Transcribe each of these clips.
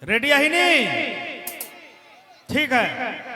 Ready है ही नहीं? ठीक है।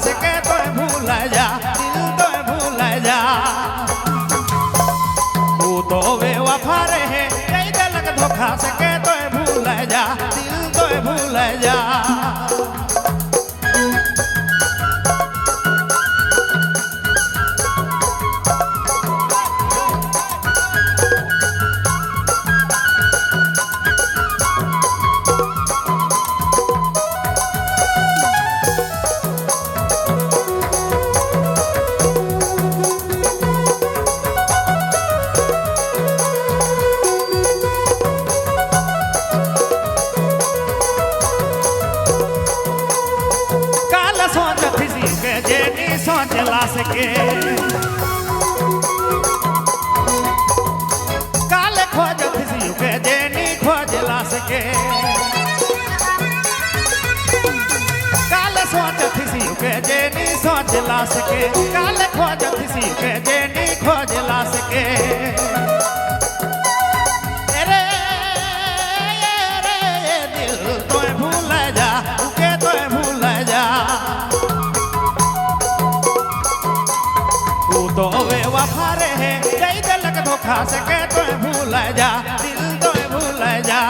से के तो भूल जा, दिल तो भूल जा, तू तो बेवफा रहे, कई दिलक धोखा से के तो भूल जा, दिल तो भूल जा। सोचला सके काल खोज खुशी के जेनी खोजला सके काल सोच खुशी के जेनी सोचला सके काल खोज खुशी के जेनी खोजला सके दिल तो भूल जा के तो भूल जा तो बेवफा रहे कई दिलक धोखा से के तो भूल जा दिल तो भूल जा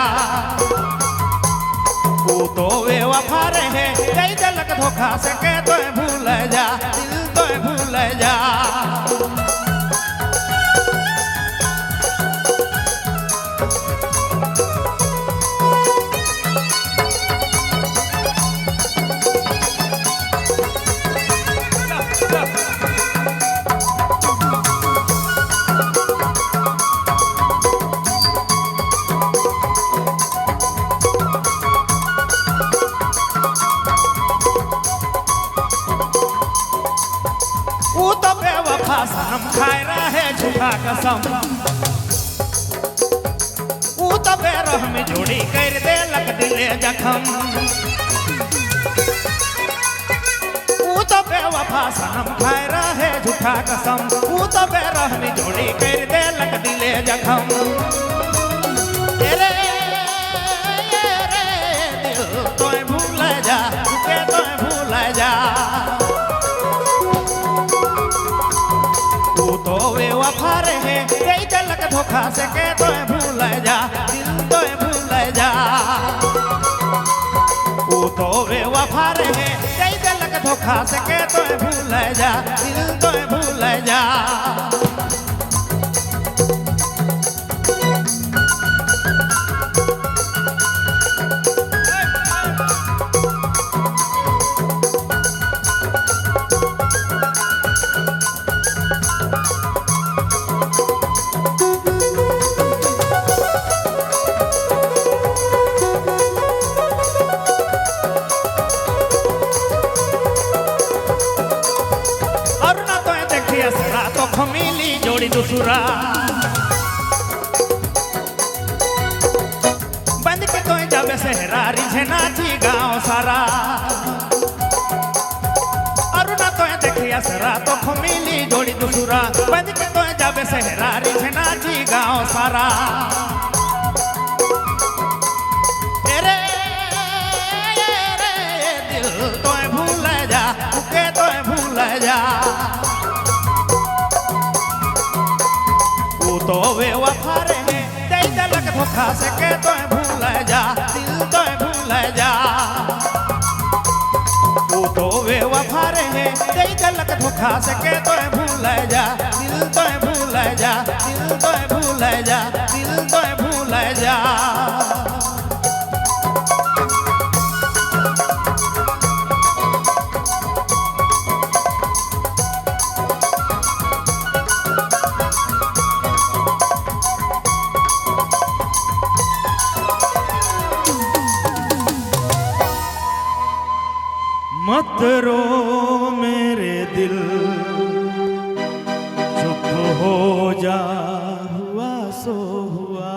तू तो बेवफा रहे कई दिलक धोखा से के तो भूल जा दिल तो भूल जा। सनम खाए रहे झूठा कसम ऊ तो बेरह में जोड़ी कर दे लग दिले जखम ऊ तो बेवफा सनम खाए रहे झूठा कसम ऊ तो बेरह में जोड़ी कर दे लग दिले जखम तेरे दिल तो भूल जा के तो भूल जा तो बेवफा रहे कई दिलक धोखा से के तो भूल जा दिल तो भूल जा तू तो बेवफा रहे कई दिलक धोखा से के तो भूल जा दिल तो भूल जा। तो खमीली जोड़ी दूसरा बंद के तो जाबे सहरारी झेनाची गाँव सारा और ना तो देखिया सरा तो खमीली जोड़ी दूसरा बंद के तो जाबे सहरारी झेनाची गाँव सारा दिल तो भूल जा के तो भूल जा तो बेवफा रहे कई दिलक धोखा से के तो भूल जा दिल तो भूल जा तू तो बेवफा रहे कई दिलक धोखा से के तो भूल जा दिल तो भूल जा दिल तो भूल जा दिल तो भूल जा। हुआ सो हुआ।